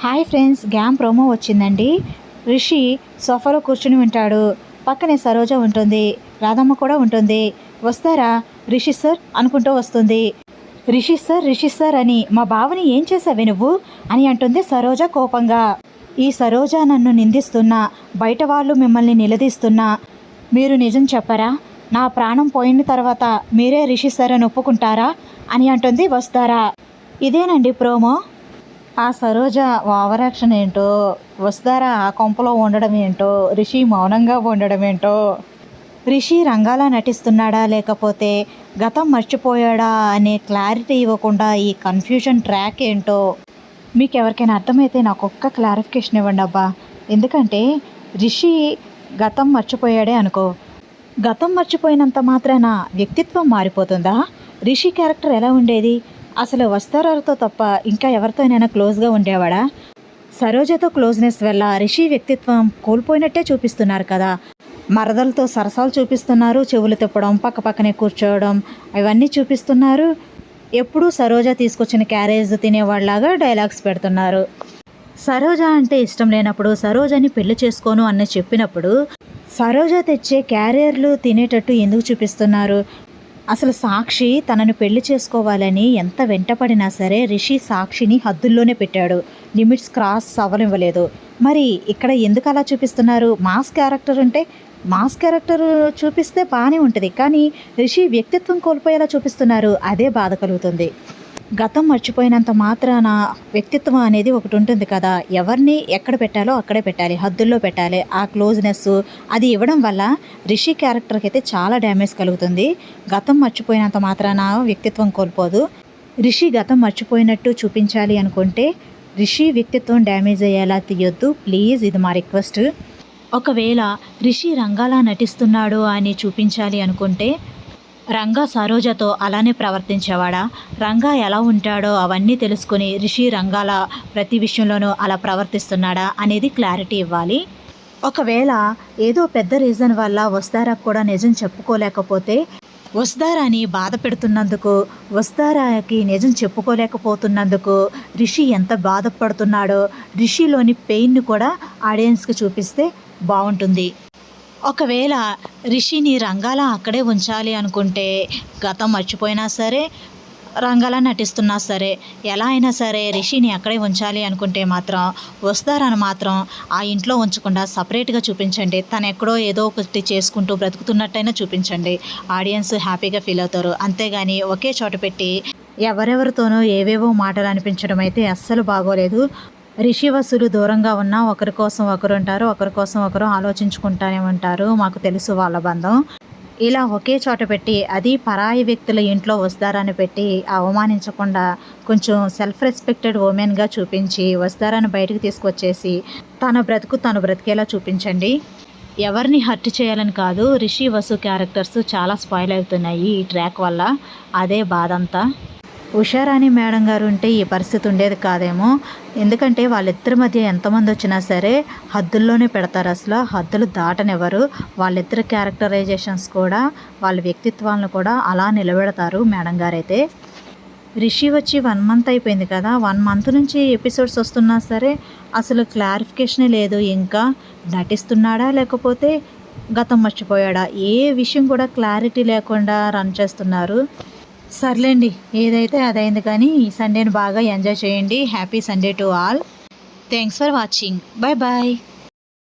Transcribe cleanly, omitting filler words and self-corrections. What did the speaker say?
Hi friends, game promo వచ్చిందండి. రిషి సోఫాలో కూర్చుని ఉంటాడు. పక్కనే సరోజ ఉంటుంది, రాధమ్మ కూడా ఉంటుంది. వస్తారా రిషి సార్ అనుకుంటూ వస్తుంది. రిషి సార్ అని మా బావని ఏం చేసావే నువ్వు అని అంటుంది సరోజ కోపంగా. ఈ సరోజ నన్ను నిందిస్తున్నా, బయట వాళ్ళు మిమ్మల్ని నిలదీస్తున్నా, మీరు నిజం చెప్పరా? నా ప్రాణం పోయిన తర్వాత మీరే రిషి సార్ అని ఒప్పుకుంటారా అని అంటుంది వస్తారా. ఇదేనండి ప్రోమో. ఆ సరోజ ఓవర్ యాక్షన్ ఏంటో, వస్తారా ఆ కొంపలో ఉండడం ఏంటో, రిషి మౌనంగా ఉండడం ఏంటో, రిషి రంగాలా నటిస్తున్నాడా లేకపోతే గతం మర్చిపోయాడా అనే క్లారిటీ ఇవ్వకుండా ఈ కన్ఫ్యూజన్ ట్రాక్ ఏంటో మీకు ఎవరికైనా అర్థమైతే నాకు ఒక్క క్లారిఫికేషన్ ఇవ్వండి అబ్బా. ఎందుకంటే రిషి గతం మర్చిపోయాడే అనుకో, గతం మర్చిపోయినంత మాత్రాన వ్యక్తిత్వం మారిపోతుందా? రిషి క్యారెక్టర్ ఎలా ఉండేది? అసలు వస్తారాలతో తప్ప ఇంకా ఎవరితోనైనా క్లోజ్గా ఉండేవాడా? సరోజతో క్లోజ్నెస్ వల్ల రిషి వ్యక్తిత్వం కోల్పోయినట్టే చూపిస్తున్నారు కదా. మరదలతో సరసాలు చూపిస్తున్నారు, చెవులు తిప్పడం, పక్కనే కూర్చోవడం, ఇవన్నీ చూపిస్తున్నారు. ఎప్పుడూ సరోజ తీసుకొచ్చిన క్యారేజ్ తినేవాళ్ళలాగా డైలాగ్స్ పెడుతున్నారు. సరోజ అంటే ఇష్టం లేనప్పుడు సరోజని పెళ్లి చేసుకోను అని చెప్పినప్పుడు సరోజ తెచ్చే క్యారియర్లు తినేటట్టు ఎందుకు చూపిస్తున్నారు? అసలు సాక్షి తనను పెళ్లి చేసుకోవాలని ఎంత వెంటపడినా సరే రిషి సాక్షిని హద్దుల్లోనే పెట్టాడు, లిమిట్స్ క్రాస్ అవ్వనివ్వలేదు. మరి ఇక్కడ ఎందుకు అలా చూపిస్తున్నారు? మాస్ క్యారెక్టర్ ఉంటే మాస్ క్యారెక్టర్ చూపిస్తే బాగానే ఉంటుంది, కానీ రిషి వ్యక్తిత్వం కోల్పోయేలా చూపిస్తున్నారు. అదే బాధ కలుగుతుంది. గతం మర్చిపోయినంత మాత్రాన వ్యక్తిత్వం అనేది ఒకటి ఉంటుంది కదా. ఎవరిని ఎక్కడ పెట్టాలో అక్కడే పెట్టాలి, హద్దుల్లో పెట్టాలి. ఆ క్లోజ్నెస్ అది ఇవ్వడం వల్ల రిషి క్యారెక్టర్కి అయితే చాలా డ్యామేజ్ కలుగుతుంది. గతం మర్చిపోయినంత మాత్రాన వ్యక్తిత్వం కోల్పోదు. రిషి గతం మర్చిపోయినట్టు చూపించాలి అనుకుంటే రిషి వ్యక్తిత్వం డ్యామేజ్ అయ్యేలా తీయొద్దు ప్లీజ్, ఇది మా రిక్వెస్ట్. ఒకవేళ రిషి రంగాలా నటిస్తున్నాడు అని చూపించాలి అనుకుంటే రంగా సరోజతో అలానే ప్రవర్తించేవాడా? రంగా ఎలా ఉంటాడో అవన్నీ తెలుసుకుని రిషి రంగాల ప్రతి విషయంలోనూ అలా ప్రవర్తిస్తున్నాడా అనేది క్లారిటీ ఇవ్వాలి. ఒకవేళ ఏదో పెద్ద రీజన్ వల్ల వస్తారాకు కూడా నిజం చెప్పుకోలేకపోతే వస్తారాని బాధ పెడుతున్నందుకు, వస్తారాకి నిజం చెప్పుకోలేకపోతున్నందుకు రిషి ఎంత బాధపడుతున్నాడో రిషిలోని పెయిన్ను కూడా ఆడియన్స్కి చూపిస్తే బాగుంటుంది. ఒకవేళ రిషిని రంగాల అక్కడే ఉంచాలి అనుకుంటే గతం మర్చిపోయినా సరే, రంగాల నటిస్తున్నా సరే, ఎలా అయినా సరే రిషిని అక్కడే ఉంచాలి అనుకుంటే మాత్రం వస్తారని మాత్రం ఆ ఇంట్లో ఉంచకుండా సపరేట్గా చూపించండి. తను ఎక్కడో ఏదో ఒకటి చేసుకుంటూ బ్రతుకుతున్నట్టయినా చూపించండి. ఆడియన్స్ హ్యాపీగా ఫీల్ అవుతారు. అంతేగాని ఒకే చోట పెట్టి ఎవరెవరితోనో ఏవేవో మాటలు అనిపించడం అయితే అస్సలు బాగోలేదు. రిషి వసులు దూరంగా ఉన్నా ఒకరి కోసం ఒకరు ఉంటారు, ఒకరి కోసం ఒకరు ఆలోచించుకుంటానే ఉంటారు. మాకు తెలుసు వాళ్ళ బంధం. ఇలా ఒకే చోట పెట్టి అది పరాయి వ్యక్తుల ఇంట్లో వస్తారని పెట్టి అవమానించకుండా కొంచెం సెల్ఫ్ రెస్పెక్టెడ్ ఉమెన్గా చూపించి వస్తారని బయటకు తీసుకొచ్చేసి తన బ్రతుకు తను బ్రతికేలా చూపించండి. ఎవరిని హర్ట్ చేయాలని కాదు, రిషి వసు క్యారెక్టర్స్ చాలా స్పాయిల్ అవుతున్నాయి ఈ ట్రాక్ వల్ల. అదే బాధ అంతా. ఉషారాణి మేడం గారు ఉంటే ఈ పరిస్థితి ఉండేది కాదేమో. ఎందుకంటే వాళ్ళిద్దరి మధ్య ఎంతమంది వచ్చినా సరే హద్దుల్లోనే పెడతారు, అసలు హద్దులు దాటనివ్వరు. వాళ్ళిద్దరి క్యారెక్టరైజేషన్స్ కూడా వాళ్ళ వ్యక్తిత్వాలను కూడా అలా నిలబెడతారు మేడం గారైతే. రిషి వచ్చి 1 మంత్ అయిపోయింది కదా, 1 మంత్ నుంచి ఎపిసోడ్స్ వస్తున్నా సరే అసలు క్లారిఫికేషనే లేదు. ఇంకా నటిస్తున్నాడా లేకపోతే గతం మర్చిపోయాడా, ఏ విషయం కూడా క్లారిటీ లేకుండా రన్ చేస్తున్నారు. సర్లేండి, ఏదైతే అదైంది, కానీ ఈ సండేని బాగా ఎంజాయ్ చేయండి. Happy Sunday to all. Thanks for watching. Bye bye.